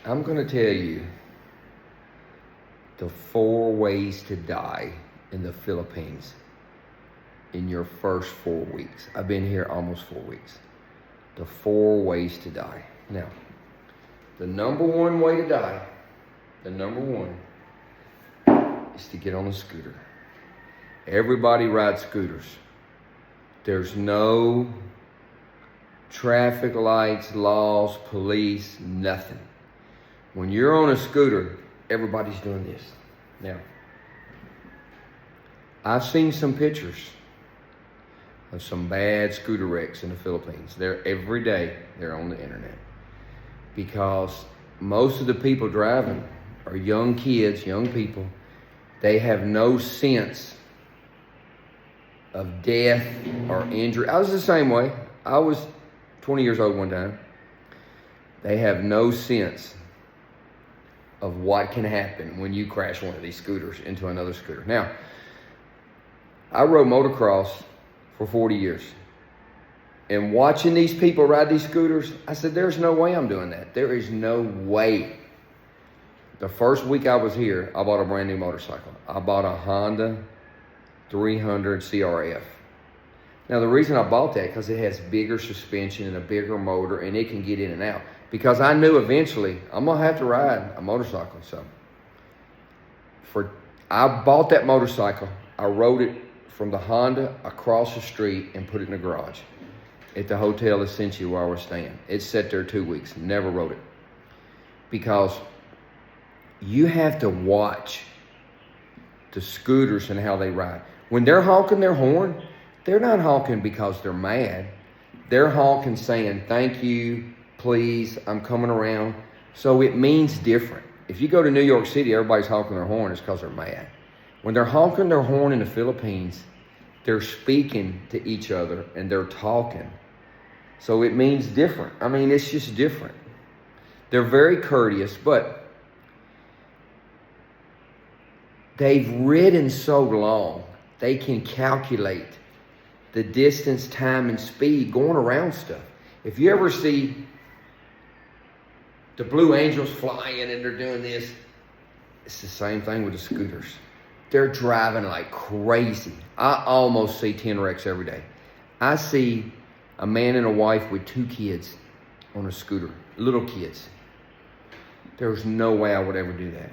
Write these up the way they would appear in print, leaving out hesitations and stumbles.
I'm going to tell you the 4 ways to die in the Philippines in your first 4 weeks. I've been here almost 4 weeks. The 4 ways to die. Now, the number one way to die, is to get on a scooter. Everybody rides scooters. There's no traffic lights, laws, police, nothing. When you're on a scooter, everybody's doing this. Now, I've seen some pictures of some bad scooter wrecks in the Philippines. Every day they're on the internet, because most of the people driving are young kids, young people. They have no sense of death or injury. I was the same way. I was 20 years old one time. They have no sense of what can happen when you crash one of these scooters into another scooter. Now, I rode motocross for 40 years. And watching these people ride these scooters, I said, there's no way I'm doing that. There is no way. The first week I was here, I bought a brand new motorcycle. I bought a Honda 300 CRF. Now, the reason I bought that, because it has bigger suspension and a bigger motor, and it can get in and out. Because I knew eventually I'm going to have to ride a motorcycle. So, I bought that motorcycle. I rode it from the Honda across the street and put it in the garage at the Hotel Essentia where I was staying. It sat there 2 weeks, never rode it. Because you have to watch the scooters and how they ride. When they're honking their horn, they're not honking because they're mad. They're honking saying, thank you, please, I'm coming around. So it means different. If you go to New York City, everybody's honking their horn, it's because they're mad. When they're honking their horn in the Philippines, they're speaking to each other and they're talking. So it means different. I mean, it's just different. They're very courteous, but they've ridden so long, they can calculate the distance, time, and speed going around stuff. If you ever see the Blue Angels flying and they're doing this, it's the same thing with the scooters. They're driving like crazy. I almost see 10 wrecks every day. I see a man and a wife with 2 kids on a scooter, little kids. There's no way I would ever do that.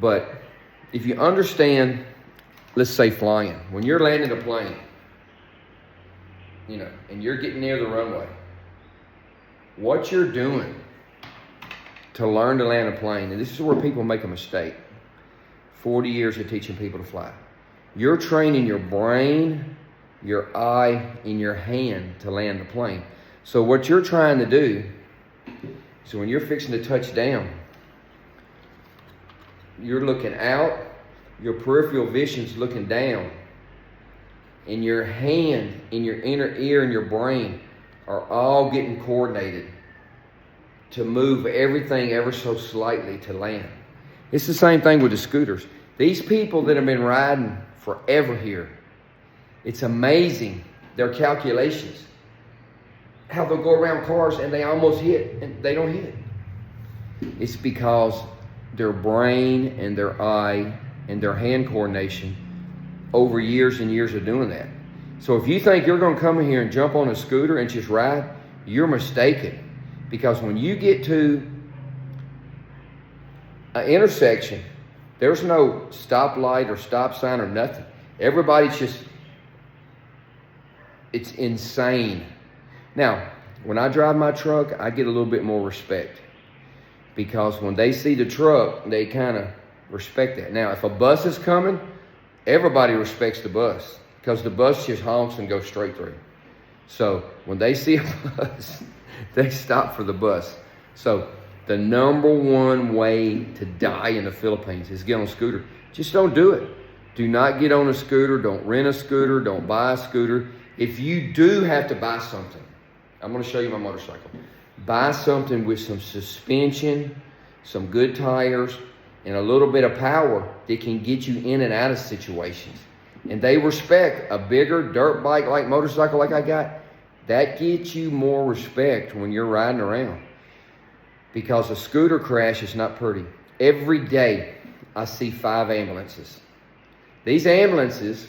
But if you understand, let's say flying, when you're landing a plane, and you're getting near the runway, what you're doing to learn to land a plane, and this is where people make a mistake. 40 years of teaching people to fly. You're training your brain, your eye, and your hand to land the plane. So what you're trying to do, so when you're fixing to touch down, you're looking out, your peripheral vision's looking down, and your hand and your inner ear and your brain are all getting coordinated to move everything ever so slightly to land. It's the same thing with the scooters. These people that have been riding forever here, it's amazing their calculations. How they'll go around cars and they almost hit and they don't hit. It's because their brain and their eye and their hand coordination over years and years of doing that. So if you think you're going to come in here and jump on a scooter and just ride, you're mistaken. Because when you get to an intersection, there's no stoplight or stop sign or nothing. Everybody's just, it's insane. Now, when I drive my truck, I get a little bit more respect. Because when they see the truck, they kind of respect that. Now, if a bus is coming, everybody respects the bus. Because the bus just honks and goes straight through. So when they see a bus, they stop for the bus. So the number one way to die in the Philippines is get on a scooter. Just don't do it. Do not get on a scooter. Don't rent a scooter. Don't buy a scooter. If you do have to buy something, I'm going to show you my motorcycle. Buy something with some suspension, some good tires, and a little bit of power that can get you in and out of situations. And they respect a bigger dirt bike like motorcycle like I got. That gets you more respect when you're riding around. because a scooter crash is not pretty. Every day I see 5 ambulances. These ambulances,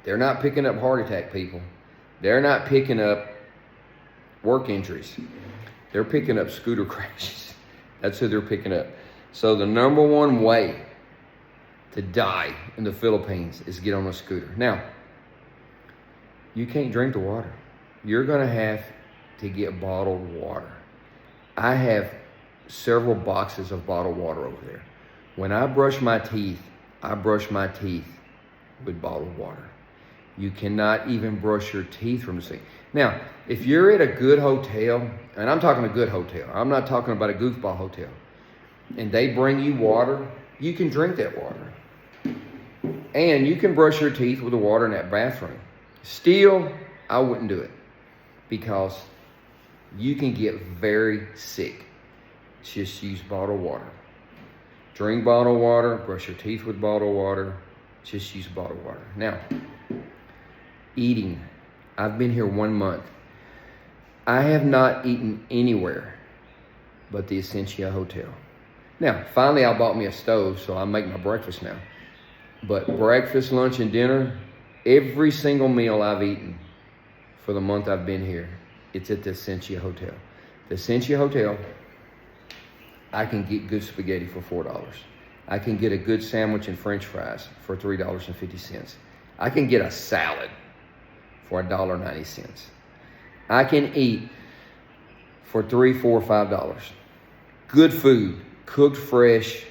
they're not picking up heart attack people. They're not picking up work injuries. They're picking up scooter crashes. That's who they're picking up. So the number one way to die in the Philippines is get on a scooter. Now, you can't drink the water. You're going to have to get bottled water. I have several boxes of bottled water over there. When I brush my teeth, I brush my teeth with bottled water. You cannot even brush your teeth from the sink. Now, if you're at a good hotel, and I'm talking a good hotel, I'm not talking about a goofball hotel, and they bring you water, you can drink that water. And you can brush your teeth with the water in that bathroom. Still, I wouldn't do it because you can get very sick. Just use bottled water. Drink bottled water, brush your teeth with bottled water, just use bottled water. Now, eating. I've been here 1 month. I have not eaten anywhere but the Essentia Hotel. Now, finally I bought me a stove, so I make my breakfast now. But breakfast, lunch, and dinner, every single meal I've eaten for the month I've been here, it's at the Essentia Hotel. The Essentia Hotel, I can get good spaghetti for $4. I can get a good sandwich and french fries for $3.50. I can get a salad for $1.90. I can eat for $3, $4, $5. Good food, cooked fresh,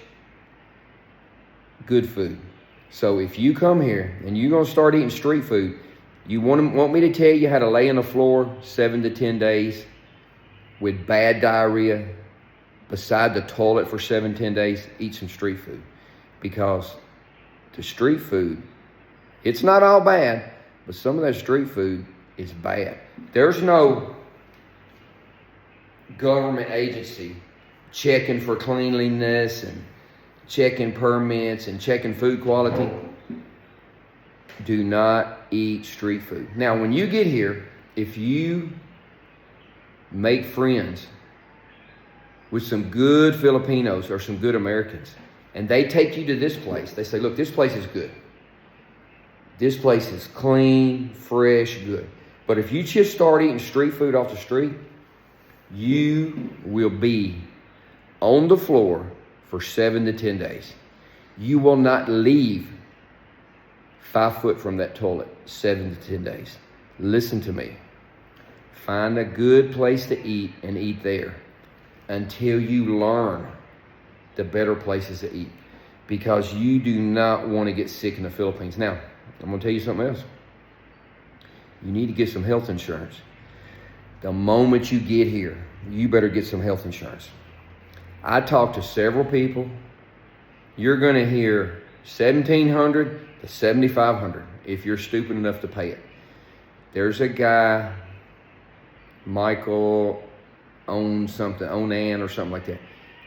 good food. So if you come here and you're going to start eating street food, you want me to tell you how to lay on the floor 7 to 10 days with bad diarrhea beside the toilet for 7, 10 days, eat some street food. Because the street food, it's not all bad, but some of that street food is bad. There's no government agency checking for cleanliness and checking permits and checking food quality. Do not eat street food. Now, when you get here, if you make friends with some good Filipinos or some good Americans, and they take you to this place, they say, look, this place is good. This place is clean, fresh, good. But if you just start eating street food off the street, you will be on the floor for 7 to 10 days. You will not leave 5 foot from that toilet 7 to 10 days. Listen to me. Find a good place to eat and eat there until you learn the better places to eat, because you do not want to get sick in the Philippines. Now, I'm going to tell you something else. You need to get some health insurance. The moment you get here, you better get some health insurance. I talked to several people. You're going to hear $1,700 to $7,500 if you're stupid enough to pay it. There's a guy, Michael Onan or something like that.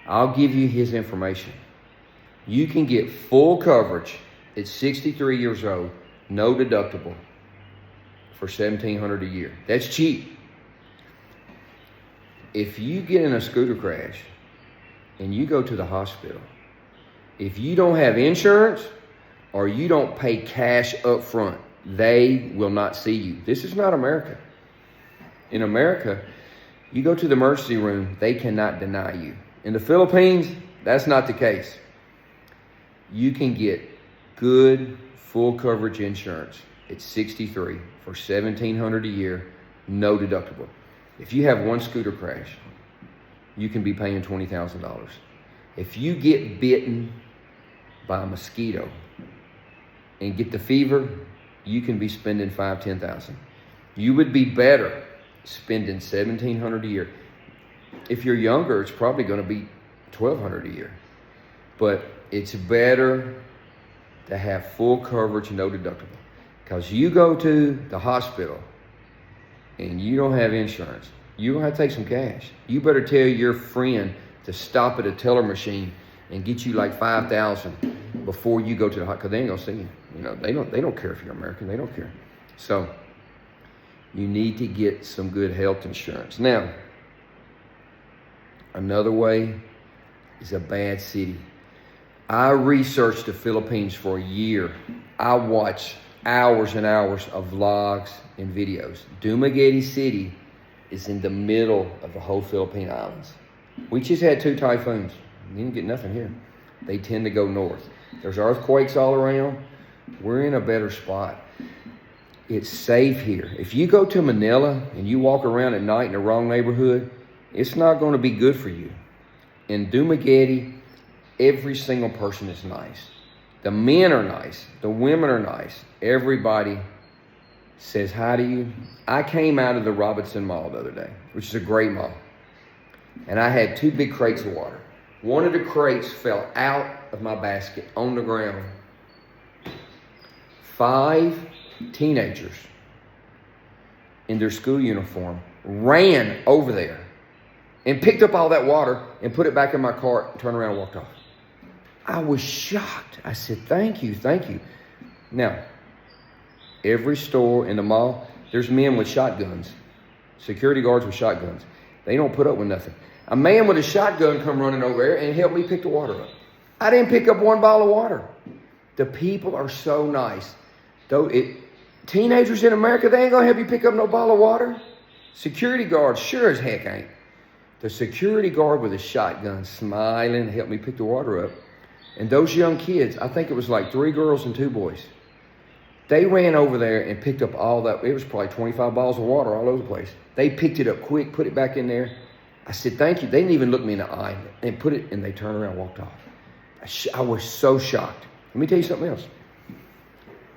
I'll give you his information. You can get full coverage at 63 years old, no deductible, for $1,700 a year. That's cheap. If you get in a scooter crash and you go to the hospital, if you don't have insurance or you don't pay cash up front, they will not see you. This is not America. In America, you go to the emergency room, they cannot deny you. In the Philippines, that's not the case. You can get good full coverage insurance at 63 for $1,700 a year, no deductible. If you have one scooter crash, you can be paying $20,000. If you get bitten by a mosquito and get the fever, you can be spending $5,000, $10,000. You would be better spending $1,700 a year. If you're younger, it's probably going to be $1,200 a year. But it's better to have full coverage, no deductible. Because you go to the hospital and you don't have insurance, you're going to have to take some cash. You better tell your friend to stop at a teller machine and get you like $5,000 before you go to the hospital, because they ain't going to see you. You know, they don't care if you're American. They don't care. So you need to get some good health insurance. Now, Another way is a bad city. I researched the Philippines for a year. I watched hours and hours of vlogs and videos. Dumaguete City is in the middle of the whole Philippine Islands. We just had 2 typhoons. You didn't get nothing here. They tend to go north. There's earthquakes all around. We're in a better spot. It's safe here. If you go to Manila and you walk around at night in the wrong neighborhood, it's not going to be good for you. In Dumaguete, every single person is nice. The men are nice. The women are nice. Everybody says hi to you. I came out of the Robinson Mall the other day, which is a great mall. And I had 2 big crates of water. One of the crates fell out of my basket on the ground. 5 teenagers in their school uniform ran over there and picked up all that water and put it back in my cart and turned around and walked off. I was shocked. I said, thank you, thank you. Now, every store in the mall, there's men with shotguns, security guards with shotguns. They don't put up with nothing. A man with a shotgun come running over there and helped me pick the water up. I didn't pick up 1 bottle of water. The people are so nice. Teenagers in America, they ain't gonna help you pick up no bottle of water. Security guards, sure as heck ain't. The security guard with a shotgun smiling helped me pick the water up. And those young kids, I think it was like 3 girls and 2 boys. They ran over there and picked up all that. It was probably 25 bottles of water all over the place. They picked it up quick, put it back in there. I said, thank you. They didn't even look me in the eye. And put it, and they turned around and walked off. I was so shocked. Let me tell you something else.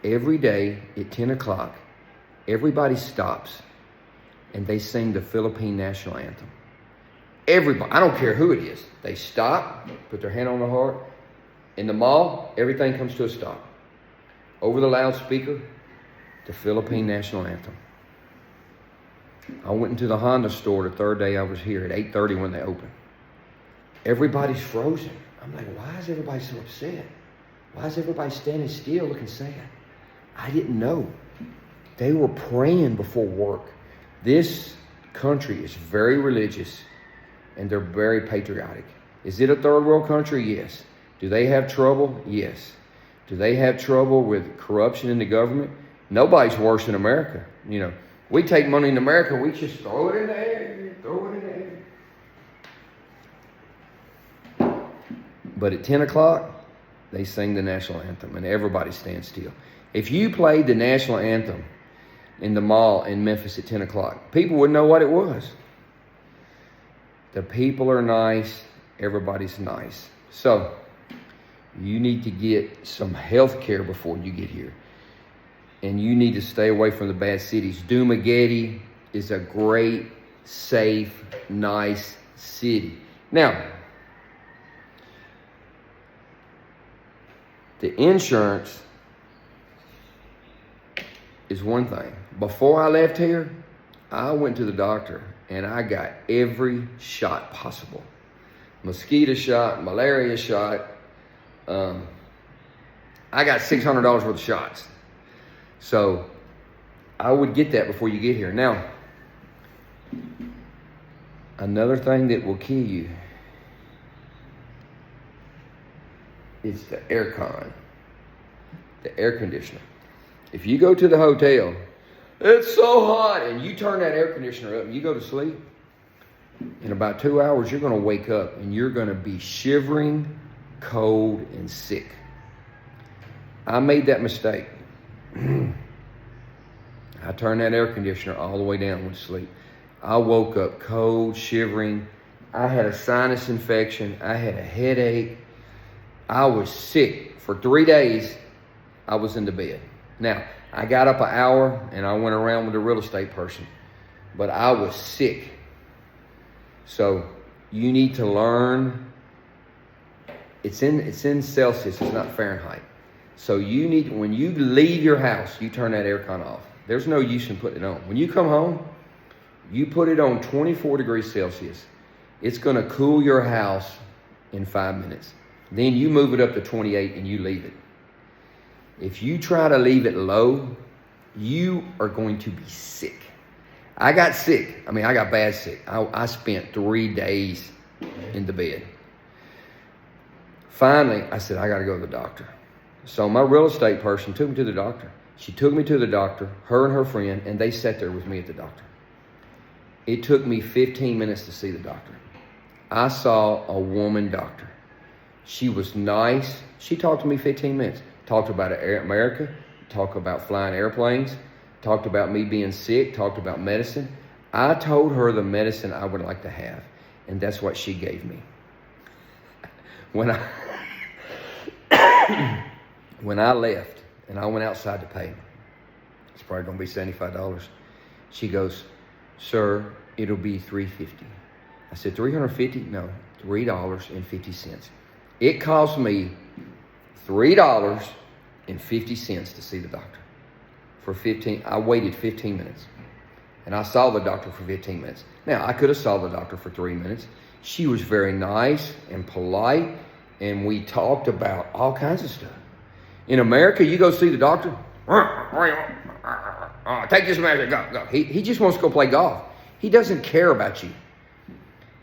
Every day at 10 o'clock, everybody stops and they sing the Philippine national anthem. Everybody, I don't care who it is. They stop, put their hand on their heart. In the mall, everything comes to a stop. Over the loudspeaker, the Philippine national anthem. I went into the Honda store the 3rd day I was here at 8:30 when they opened. Everybody's frozen. I'm like, why is everybody so upset? Why is everybody standing still looking sad? I didn't know. They were praying before work. This country is very religious and they're very patriotic. Is it a 3rd world country? Yes. Do they have trouble? Yes. Do they have trouble with corruption in the government? Nobody's worse than America. You know, we take money in America, we just throw it in the air, throw it in the air. But at 10 o'clock, they sing the national anthem and everybody stands still. If you played the national anthem in the mall in Memphis at 10 o'clock, people wouldn't know what it was. The people are nice. Everybody's nice. So, you need to get some health care before you get here. And you need to stay away from the bad cities. Dumaguete is a great, safe, nice city. Now, the insurance is one thing. Before I left here, I went to the doctor and I got every shot possible. Mosquito shot, malaria shot. I got $600 worth of shots. So I would get that before you get here. Now, another thing that will kill you is the aircon, the air conditioner. If you go to the hotel, it's so hot, and you turn that air conditioner up and you go to sleep, in about 2 hours, you're going to wake up and you're going to be shivering, cold, and sick. I made that mistake. I turned that air conditioner all the way down when sleep. I woke up cold, shivering. I had a sinus infection. I had a headache. I was sick. For 3 days, I was in the bed. Now, I got up an hour and I went around with a real estate person, but I was sick. So you need to learn. It's in Celsius. It's not Fahrenheit. So you need, when you leave your house, you turn that aircon off. There's no use in putting it on. When you come home, you put it on 24 degrees Celsius. It's going to cool your house in 5 minutes. Then you move it up to 28 and you leave it. If you try to leave it low, you are going to be sick. I got sick. I got bad sick. I spent 3 days in the bed. Finally, I said, I got to go to the doctor. So my real estate person took me to the doctor. She took me to the doctor, her and her friend, and they sat there with me at the doctor. It took me 15 minutes to see the doctor. I saw a woman doctor. She was nice. She talked to me 15 minutes. Talked about America, talked about flying airplanes, talked about me being sick, talked about medicine. I told her the medicine I would like to have, and that's what she gave me. When I left and I went outside to pay, it's probably going to be $75. She goes, sir, it'll be $3.50. I said, $350? No, $3.50. It cost me $3.50 to see the doctor. I waited 15 minutes. And I saw the doctor for 15 minutes. Now, I could have saw the doctor for 3 minutes. She was very nice and polite, and we talked about all kinds of stuff. In America, you go see the doctor, take this medicine, go. He just wants to go play golf. He doesn't care about you.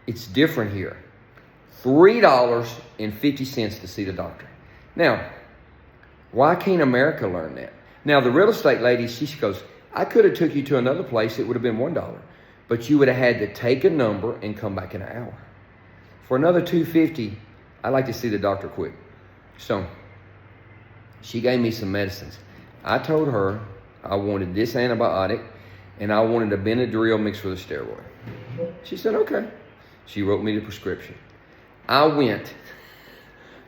It's different here. $3.50 to see the doctor. Now, why can't America learn that? Now, the real estate lady, she goes, I could have took you to another place. It would have been $1. But you would have had to take a number and come back in an hour. For another $2.50, I like to see the doctor quick. So she gave me some medicines. I told her I wanted this antibiotic and I wanted a Benadryl mixed with a steroid. She said, okay. She wrote me the prescription. I went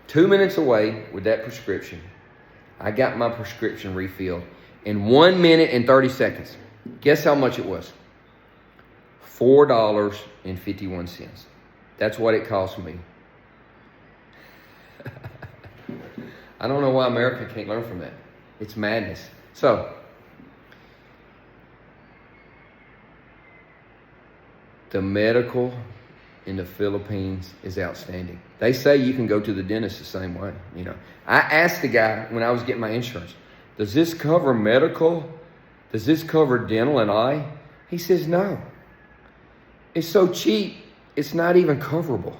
2 minutes away with that prescription. I got my prescription refilled in 1 minute and 30 seconds. Guess how much it was? $4.51. That's what it cost me. I don't know why America can't learn from that. It's madness. So, the medical in the Philippines is outstanding. They say you can go to the dentist the same way. You know, I asked the guy when I was getting my insurance, does this cover medical? Does this cover dental and eye? He says, no. It's so cheap, it's not even coverable.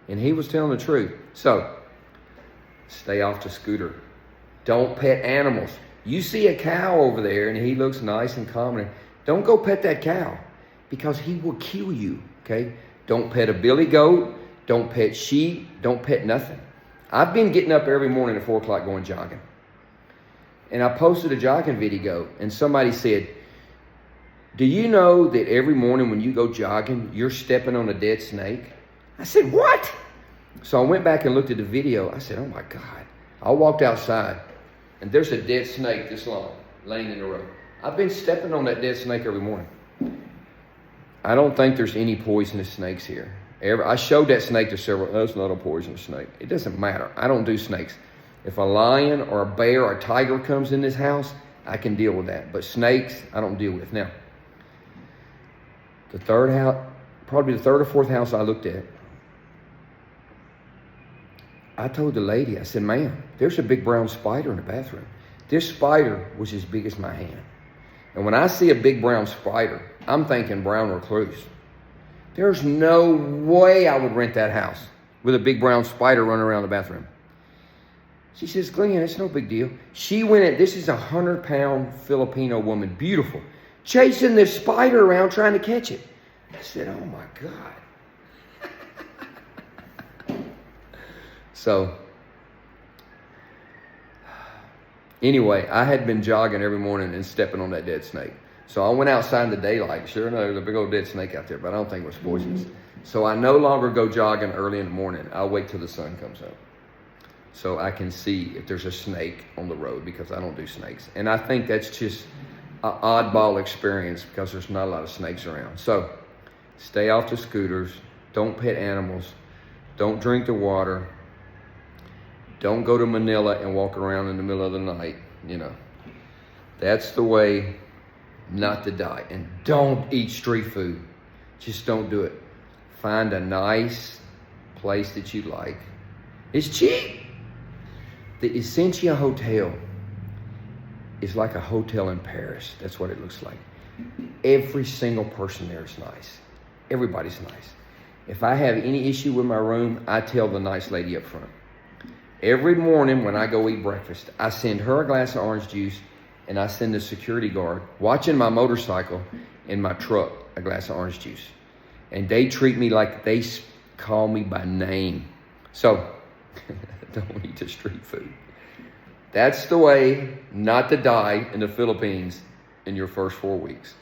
And he was telling the truth. So, stay off the scooter. Don't pet animals. You see a cow over there and he looks nice and calm. Don't go pet that cow because he will kill you, okay? Don't pet a billy goat. Don't pet sheep. Don't pet nothing. I've been getting up every morning at 4 o'clock going jogging. And I posted a jogging video and somebody said, do you know that every morning when you go jogging, you're stepping on a dead snake? I said, what? So I went back and looked at the video. I said, oh my God. I walked outside and there's a dead snake this long laying in the road. I've been stepping on that dead snake every morning. I don't think there's any poisonous snakes here. I showed that snake to several. That's not a poisonous snake. It doesn't matter. I don't do snakes. If a lion or a bear or a tiger comes in this house, I can deal with that. But snakes, I don't deal with. Now, the third house, probably the third or fourth house I looked at, I told the lady, I said, ma'am, there's a big brown spider in the bathroom. This spider was as big as my hand. And when I see a big brown spider, I'm thinking brown recluse. There's no way I would rent that house with a big brown spider running around the bathroom. She says, Glenn, it's no big deal. She went in, this is a 100-pound Filipino woman, beautiful, chasing this spider around trying to catch it. I said, oh my God. So, anyway, I had been jogging every morning and stepping on that dead snake. So I went outside in the daylight. Sure enough, there's a big old dead snake out there, but I don't think it was poisonous. So I no longer go jogging early in the morning. I'll wait till the sun comes up so I can see if there's a snake on the road because I don't do snakes. And I think that's just an oddball experience because there's not a lot of snakes around. So stay off the scooters. Don't pet animals. Don't drink the water. Don't go to Manila and walk around in the middle of the night. You know, that's the way not to die. And don't eat street food. Just don't do it. Find a nice place that you like. It's cheap. The Essentia Hotel is like a hotel in Paris. That's what it looks like. Every single person there is nice. Everybody's nice. If I have any issue with my room, I tell the nice lady up front. Every morning when I go eat breakfast, I send her a glass of orange juice, and I send the security guard watching my motorcycle in my truck a glass of orange juice. And they treat me like they call me by name. So, don't eat the street food. That's the way not to die in the Philippines in your first 4 weeks.